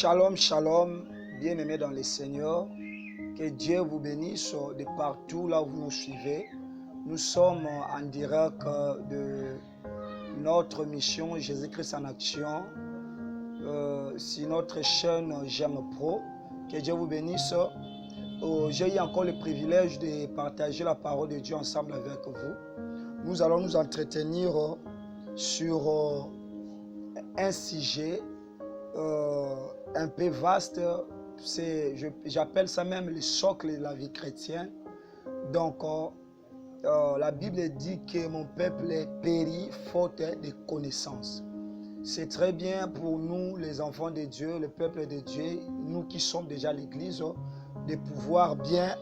Shalom, shalom, bien-aimés dans le Seigneur. Que Dieu vous bénisse de partout là où vous nous suivez. Nous sommes en direct de notre mission Jésus-Christ en action sur notre chaîne J'aime Pro. Que Dieu vous bénisse. J'ai eu encore le privilège de partager la parole de Dieu ensemble avec vous. Nous allons nous entretenir sur un sujet un peu vaste. J'appelle ça même le socle de la vie chrétienne. Donc, la Bible dit que mon peuple est péri faute de connaissances. C'est très bien pour nous, les enfants de Dieu, le peuple de Dieu, nous qui sommes déjà l'Église, de pouvoir bien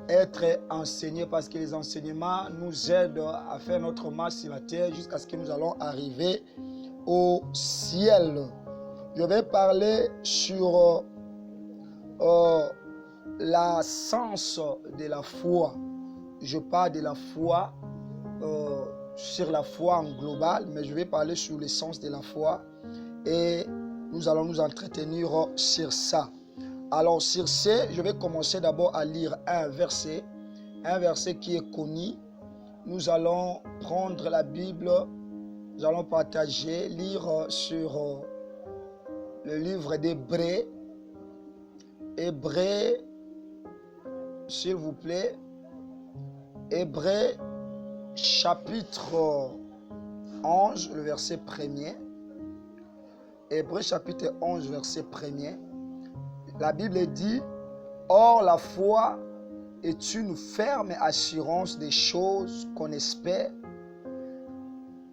être enseignés, parce que les enseignements nous aident à faire notre marche sur la terre jusqu'à ce que nous allons arriver au ciel. Je vais parler sur la sens de la foi. Je parle de la foi sur la foi en global, mais je vais parler sur l'essence de la foi et nous allons nous entretenir sur ça. Alors sur ce, je vais commencer d'abord à lire un verset qui est connu. Nous allons prendre la Bible, nous allons partager, lire sur le livre d'Hébreux. Hébreux, s'il vous plaît. Hébreux chapitre 11, le verset 1er. Hébreux chapitre 11, verset 1er. La Bible dit: or la foi est une ferme assurance des choses qu'on espère,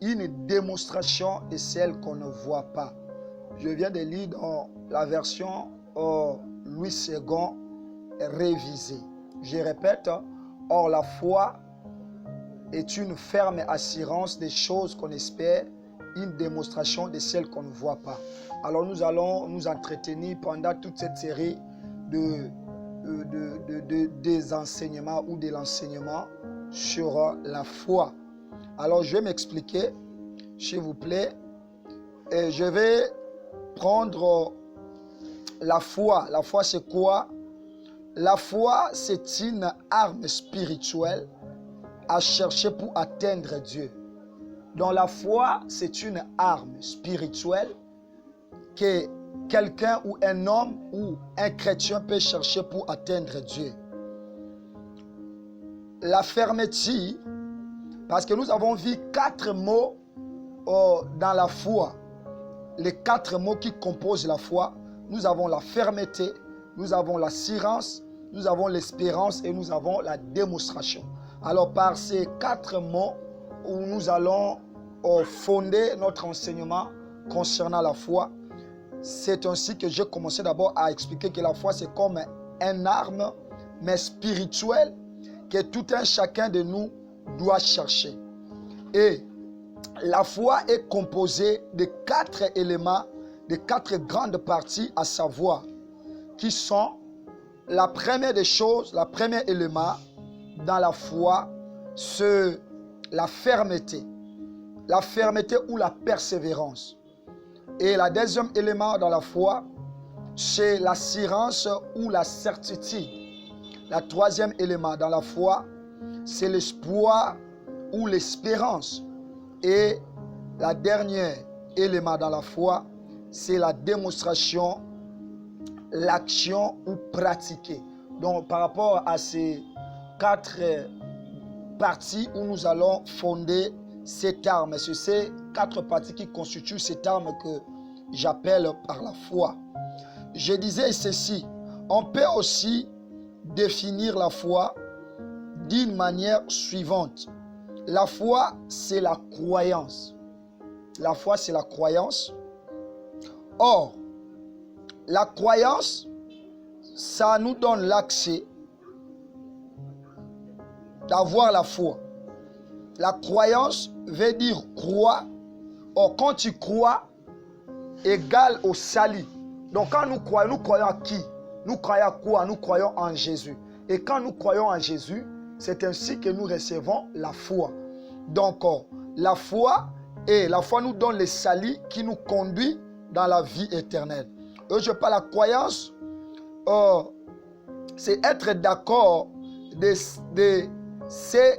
une démonstration de celles qu'on ne voit pas. Je viens de lire dans la version Louis II révisée. Je répète: or la foi est une ferme assurance des choses qu'on espère, une démonstration de celles qu'on ne voit pas. Alors nous allons nous entretenir pendant toute cette série des enseignements ou de l'enseignement sur la foi. Alors je vais m'expliquer, s'il vous plaît, et je vais prendre la foi. La foi, c'est quoi? La foi, c'est une arme spirituelle à chercher pour atteindre Dieu. Donc la foi, c'est une arme spirituelle que quelqu'un ou un homme ou un chrétien peut chercher pour atteindre Dieu. La fermeté, parce que nous avons vu 4 mots dans la foi. Les 4 mots qui composent la foi. Nous avons la fermeté, nous avons l'assurance, nous avons l'espérance et nous avons la démonstration. Alors par ces 4 mots, où nous allons fonder notre enseignement concernant la foi, c'est ainsi que j'ai commencé d'abord à expliquer que la foi c'est comme une arme, mais spirituelle, que tout un chacun de nous doit chercher. Et la foi est composée de 4 éléments, de 4 grandes parties, à savoir, qui sont la première des choses, le premier élément dans la foi, c'est la fermeté ou la persévérance. Et le deuxième élément dans la foi, c'est l'assurance ou la certitude. Le troisième élément dans la foi, c'est l'espoir ou l'espérance. Et le dernier élément dans la foi, c'est la démonstration, l'action ou pratiquer. Donc par rapport à ces 4 parties où nous allons fonder cette arme, c'est ces 4 parties qui constituent cette arme que j'appelle par la foi. Je disais ceci: on peut aussi définir la foi d'une manière suivante. La foi, c'est la croyance. La foi, c'est la croyance. Or, la croyance, ça nous donne l'accès d'avoir la foi. La croyance veut dire croire. Or, quand tu crois, égale au salut. Donc, quand nous croyons à qui? Nous croyons à quoi? Nous croyons en Jésus. Et quand nous croyons en Jésus, c'est ainsi que nous recevons la foi. Donc, la foi nous donne le salut qui nous conduit dans la vie éternelle. je parle la croyance, c'est être d'accord c'est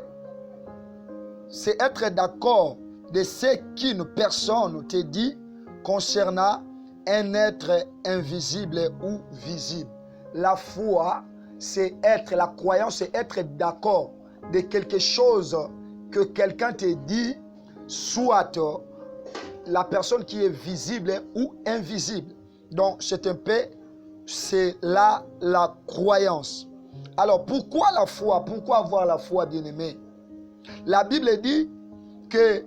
être d'accord de ce qu'une personne te dit concernant un être invisible ou visible. La foi, c'est être, la croyance, c'est être d'accord de quelque chose que quelqu'un te dit, soit la personne qui est visible ou invisible. Donc, c'est un peu, c'est là la croyance. Alors, pourquoi la foi? Pourquoi avoir la foi, bien-aimé? La Bible dit que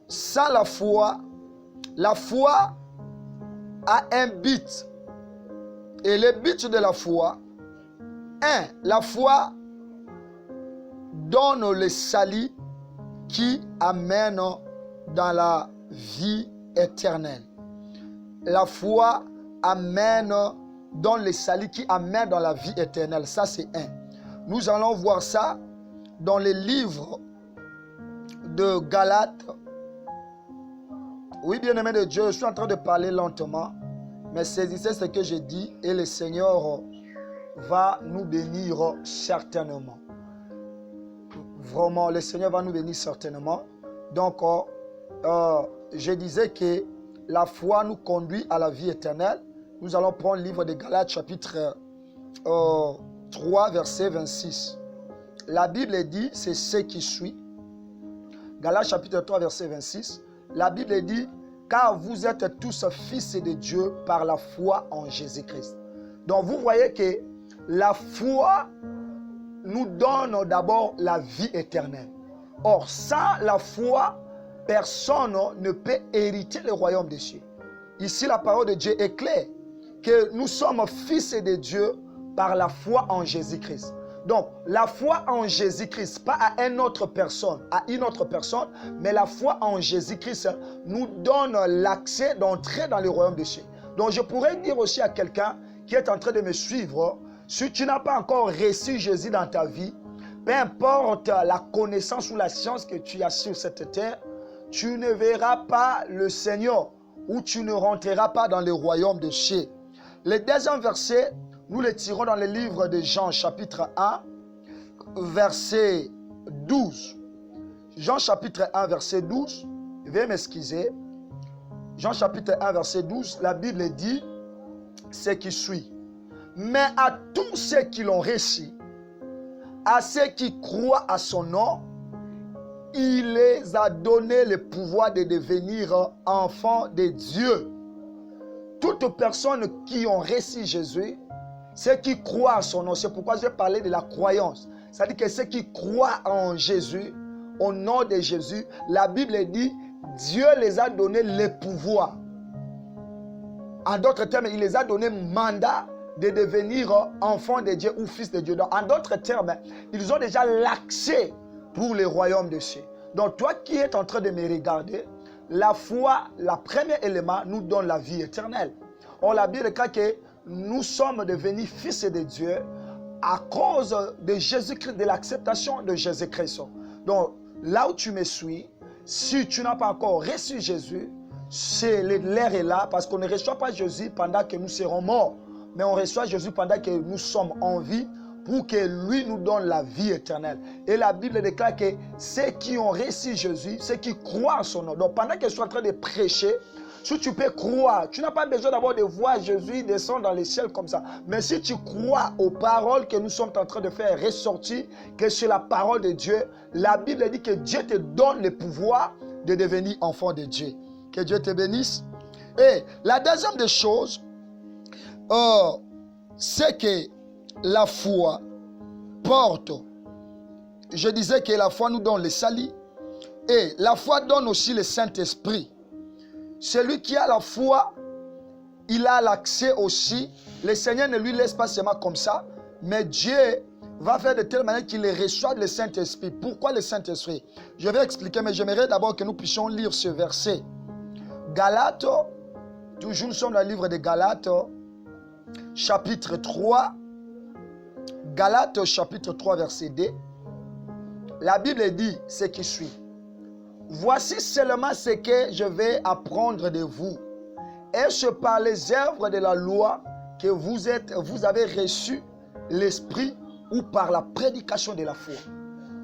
sans la foi a un but. Et le but de la foi, la foi donne le salut qui amène dans la vie éternelle. La foi donne le salut qui amène dans la vie éternelle. Ça, c'est un. Nous allons voir ça dans les livres de Galates. Oui, bien-aimé de Dieu, je suis en train de parler lentement, mais saisissez ce que je dis et le Seigneur va nous bénir certainement. Vraiment, le Seigneur va nous bénir certainement. Donc, je disais que la foi nous conduit à la vie éternelle. Nous allons prendre le livre de Galates, chapitre 3, verset 26. La Bible dit, c'est ce qui suit. Galates, chapitre 3, verset 26. La Bible dit, car vous êtes tous fils de Dieu par la foi en Jésus-Christ. Donc, vous voyez que la foi nous donne d'abord la vie éternelle. Or, sans la foi, personne ne peut hériter le royaume des cieux. Ici, la parole de Dieu est claire, que nous sommes fils de Dieu par la foi en Jésus-Christ. Donc, la foi en Jésus-Christ, pas à une autre personne, mais la foi en Jésus-Christ nous donne l'accès d'entrer dans le royaume des cieux. Donc, je pourrais dire aussi à quelqu'un qui est en train de me suivre, si tu n'as pas encore reçu Jésus dans ta vie, peu importe la connaissance ou la science que tu as sur cette terre, tu ne verras pas le Seigneur ou tu ne rentreras pas dans le royaume des cieux. Le deuxième verset, nous le tirons dans le livre de Jean, chapitre 1, verset 12. Jean, chapitre 1, verset 12. Veuillez m'excuser. Jean, chapitre 1, verset 12, la Bible dit ce qui suit. Mais à tous ceux qui l'ont reçu, à ceux qui croient à son nom, il les a donné le pouvoir de devenir enfants de Dieu. Toutes personnes qui ont reçu Jésus, ceux qui croient à son nom, c'est pourquoi je vais parler de la croyance. C'est-à-dire que ceux qui croient en Jésus, au nom de Jésus, la Bible dit, Dieu les a donné le pouvoir. En d'autres termes, il les a donné mandat de devenir enfants de Dieu ou fils de Dieu. Donc, en d'autres termes, ils ont déjà l'accès pour le royaume de cieux. Donc, toi qui es en train de me regarder, la foi, le premier élément, nous donne la vie éternelle. Or, la Bible dit que nous sommes devenus fils de Dieu à cause de Jésus-Christ, de l'acceptation de Jésus-Christ. Donc, là où tu me suis, si tu n'as pas encore reçu Jésus, l'air est là parce qu'on ne reçoit pas Jésus pendant que nous serons morts. Mais on reçoit Jésus pendant que nous sommes en vie pour que lui nous donne la vie éternelle. Et la Bible déclare que ceux qui ont reçu Jésus, ceux qui croient en son nom. Donc pendant que je suis en train de prêcher, si tu peux croire, tu n'as pas besoin d'abord de voir Jésus descendre dans les ciels comme ça. Mais si tu crois aux paroles que nous sommes en train de faire ressortir, que c'est la parole de Dieu, la Bible dit que Dieu te donne le pouvoir de devenir enfant de Dieu. Que Dieu te bénisse. Et la deuxième des choses, c'est que la foi porte. Je disais que la foi nous donne le salut. Et la foi donne aussi le Saint-Esprit. Celui qui a la foi, il a l'accès aussi. Le Seigneur ne lui laisse pas seulement comme ça, mais Dieu va faire de telle manière qu'il reçoit le Saint-Esprit. Pourquoi le Saint-Esprit? Je vais expliquer, mais j'aimerais d'abord que nous puissions lire ce verset. Galates, toujours nous sommes dans le livre de Galates, chapitre 3. Galates, chapitre 3, verset 2. La Bible dit ce qui suit. Voici seulement ce que je vais apprendre de vous. est-ce par les œuvres de la loi que vous avez reçu l'Esprit ou par la prédication de la foi?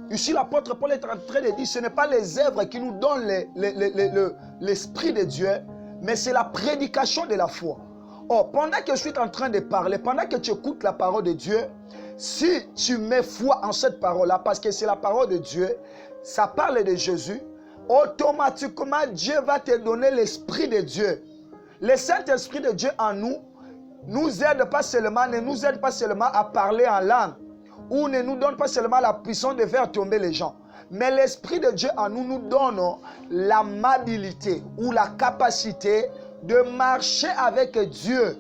Ici, l'apôtre Paul est en train de dire, ce n'est pas les œuvres qui nous donnent l'Esprit de Dieu, mais c'est la prédication de la foi. Oh, pendant que je suis en train de parler, pendant que tu écoutes la parole de Dieu, si tu mets foi en cette parole-là, parce que c'est la parole de Dieu, ça parle de Jésus, automatiquement Dieu va te donner l'Esprit de Dieu. Le Saint-Esprit de Dieu en nous ne nous aide pas seulement à parler en langue, ou ne nous donne pas seulement la puissance de faire tomber les gens. Mais l'Esprit de Dieu en nous donne l'amabilité ou la capacité de marcher avec Dieu,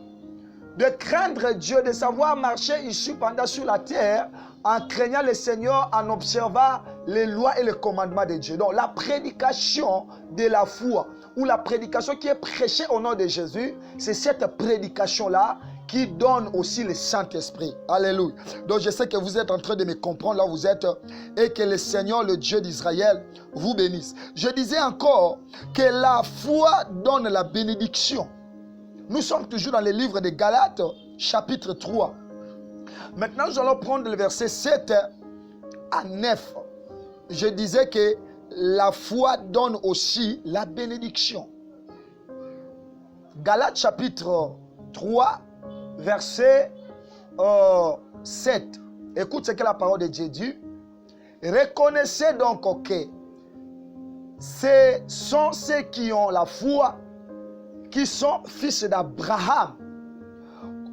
de craindre Dieu, de savoir marcher ici pendant sur la terre en craignant le Seigneur, en observant les lois et les commandements de Dieu. Donc la prédication de la foi ou la prédication qui est prêchée au nom de Jésus, c'est cette prédication-là qui donne aussi le Saint-Esprit. Alléluia. Donc je sais que vous êtes en train de me comprendre là où vous êtes et que le Seigneur, le Dieu d'Israël, vous bénisse. Je disais encore que la foi donne la bénédiction. Nous sommes toujours dans le livre de Galates, chapitre 3. Maintenant, nous allons prendre le verset 7 à 9. Je disais que la foi donne aussi la bénédiction. Galates, chapitre 3, verset 7. Écoute ce que la parole de Dieu dit. Reconnaissez donc que ce sont ceux qui ont la foi qui sont fils d'Abraham.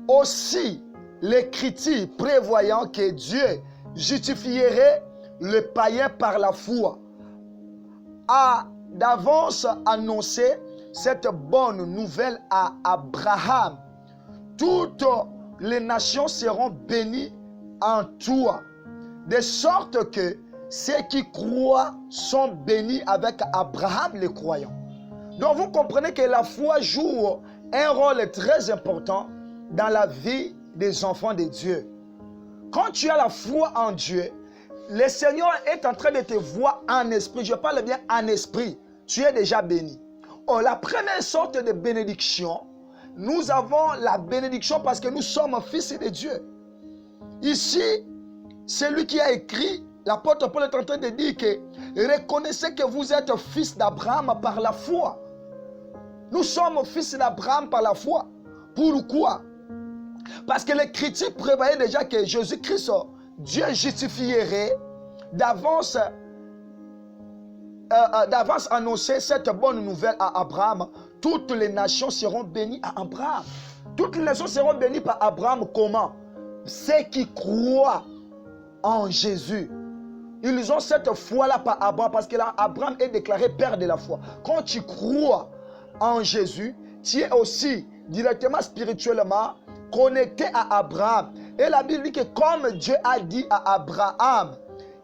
Aussi, l'Écriture prévoyant que Dieu justifierait le païen par la foi, a d'avance annoncé cette bonne nouvelle à Abraham. Toutes les nations seront bénies en toi, de sorte que ceux qui croient sont bénis avec Abraham le croyant. Donc vous comprenez que la foi joue un rôle très important dans la vie des enfants de Dieu. Quand tu as la foi en Dieu, le Seigneur est en train de te voir en esprit. Je parle bien en esprit. Tu es déjà béni. Oh, la première sorte de bénédiction, nous avons la bénédiction parce que nous sommes fils de Dieu. Ici, celui qui a écrit, l'apôtre Paul est en train de dire que reconnaissez que vous êtes fils d'Abraham par la foi. Nous sommes fils d'Abraham par la foi. Pourquoi? Parce que l'Écriture prévoyait déjà que Jésus-Christ, Dieu justifierait d'avance annoncer cette bonne nouvelle à Abraham. Toutes les nations seront bénies à Abraham. Toutes les nations seront bénies par Abraham. Comment? Ceux qui croient en Jésus. Ils ont cette foi-là par Abraham parce que là, Abraham est déclaré père de la foi. Quand tu crois en Jésus, tu es aussi directement spirituellement connecté à Abraham. Et la Bible dit que comme Dieu a dit à Abraham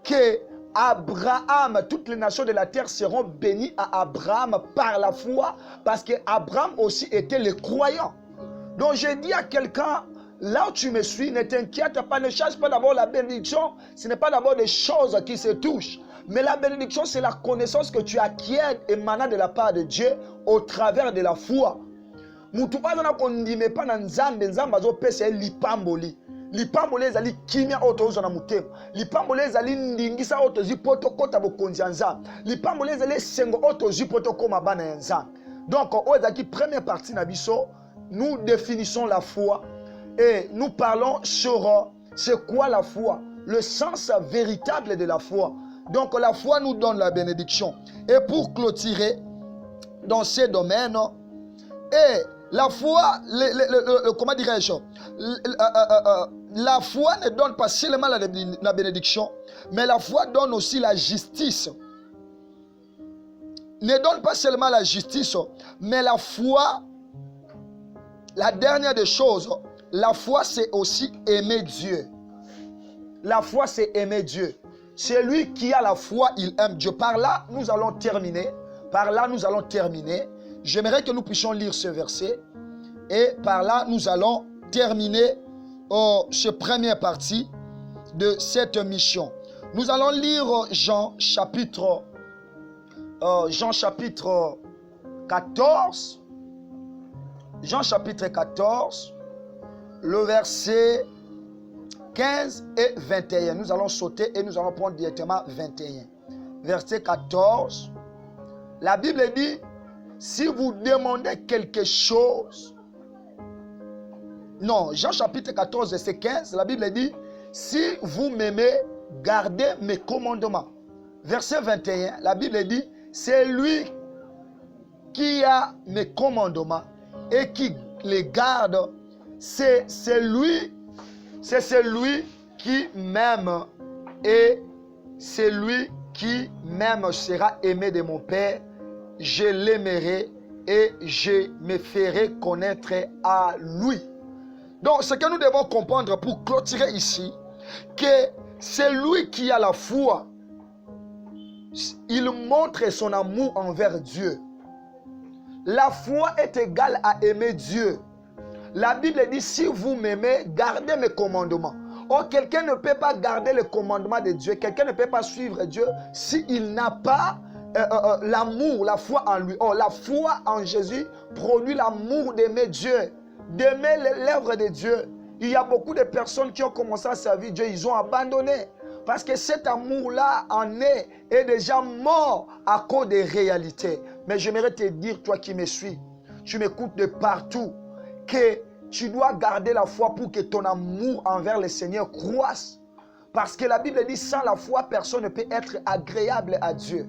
que Abraham, toutes les nations de la terre seront bénies à Abraham par la foi, parce que Abraham aussi était le croyant. Donc je dis à quelqu'un, là où tu me suis, ne t'inquiète pas, ne cherche pas d'abord la bénédiction. Ce n'est pas d'abord des choses qui se touchent. Mais la bénédiction, c'est la connaissance que tu acquiers émanant de la part de Dieu au travers de la foi. Mutu bazana kondime pa na nzambe azo pesa lipamboli. Lipamboli ezali kimia otozo na mutema. Lipamboli ezali ndingisa otozi poto kota bokonzi ya nzambe. Lipamboli ezali sengo otozi poto koma bana ya nzambe. Donc ozaki première partie na biso, nous définissons la foi et nous parlons sur c'est quoi la foi, le sens véritable de la foi. Donc la foi nous donne la bénédiction. Et pour clôturer dans ces domaines, et la foi, comment dirais-je, la foi ne donne pas seulement la bénédiction, mais la foi donne aussi la justice. Ne donne pas seulement la justice, mais la foi, la dernière des choses, la foi c'est aussi aimer Dieu. La foi c'est aimer Dieu. Celui qui a la foi, il aime Dieu. Par là, nous allons terminer. Par là, nous allons terminer. J'aimerais que nous puissions lire ce verset. Et par là, nous allons terminer cette première partie de cette mission. Nous allons lire Jean chapitre 14. Jean chapitre 14, le verset 15 et 21. Nous allons sauter et nous allons prendre directement 21. Verset 14. La Bible dit, si vous demandez quelque chose... Non, Jean chapitre 14, verset 15, la Bible dit, si vous m'aimez, gardez mes commandements. Verset 21, la Bible dit, c'est lui qui a mes commandements et qui les garde. C'est celui qui m'aime et celui qui m'aime sera aimé de mon Père. Je l'aimerai et je me ferai connaître à lui. Donc, ce que nous devons comprendre pour clôturer ici, que c'est lui qui a la foi. Il montre son amour envers Dieu. La foi est égale à aimer Dieu. La Bible dit, si vous m'aimez, gardez mes commandements. Or, quelqu'un ne peut pas garder les commandements de Dieu. Quelqu'un ne peut pas suivre Dieu s'il n'a pas l'amour, la foi en lui. Or, la foi en Jésus produit l'amour d'aimer Dieu, d'aimer l'œuvre de Dieu. Il y a beaucoup de personnes qui ont commencé à servir Dieu, ils ont abandonné. Parce que cet amour-là est déjà mort à cause des réalités. Mais j'aimerais te dire, toi qui me suis, tu m'écoutes de partout, que tu dois garder la foi pour que ton amour envers le Seigneur croisse. Parce que la Bible dit, sans la foi, personne ne peut être agréable à Dieu.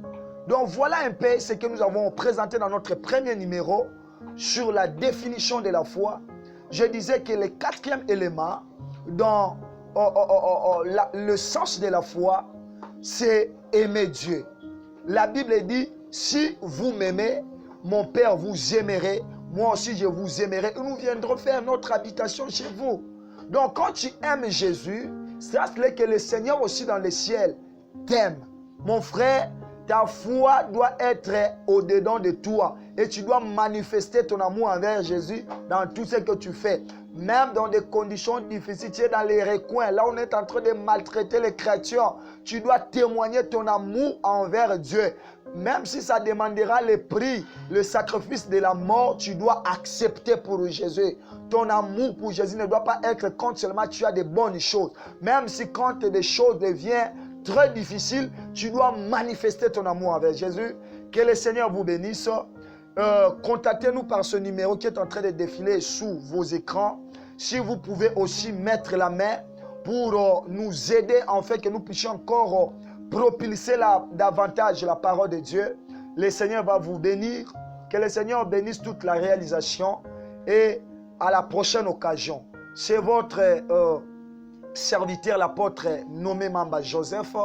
Donc voilà un peu ce que nous avons présenté dans notre premier numéro sur la définition de la foi. Je disais que le quatrième élément dans le sens de la foi, c'est aimer Dieu. La Bible dit, si vous m'aimez, mon Père vous aimerait, moi aussi je vous aimerai et nous viendrons faire notre habitation chez vous. Donc quand tu aimes Jésus, sache que le Seigneur aussi dans le ciel t'aime. Mon frère, ta foi doit être au-dedans de toi et tu dois manifester ton amour envers Jésus dans tout ce que tu fais. Même dans des conditions difficiles, tu es dans les recoins, là on est en train de maltraiter les chrétiens, tu dois témoigner ton amour envers Dieu. Même si ça demandera le prix, le sacrifice de la mort, tu dois accepter pour Jésus. Ton amour pour Jésus ne doit pas être quand seulement tu as de bonnes choses. Même si quand des choses deviennent très difficiles, tu dois manifester ton amour envers Jésus. Que le Seigneur vous bénisse. Contactez-nous par ce numéro qui est en train de défiler sous vos écrans. Si vous pouvez aussi mettre la main pour nous aider en fait que nous puissions encore propulser davantage la parole de Dieu. Le Seigneur va vous bénir. Que le Seigneur bénisse toute la réalisation et à la prochaine occasion. C'est votre serviteur, l'apôtre nommé Mamba Joseph,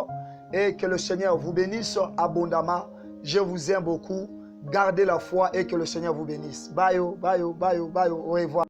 et que le Seigneur vous bénisse abondamment. Je vous aime beaucoup. Gardez la foi et que le Seigneur vous bénisse. Bye, bye, bye, bye. Au revoir.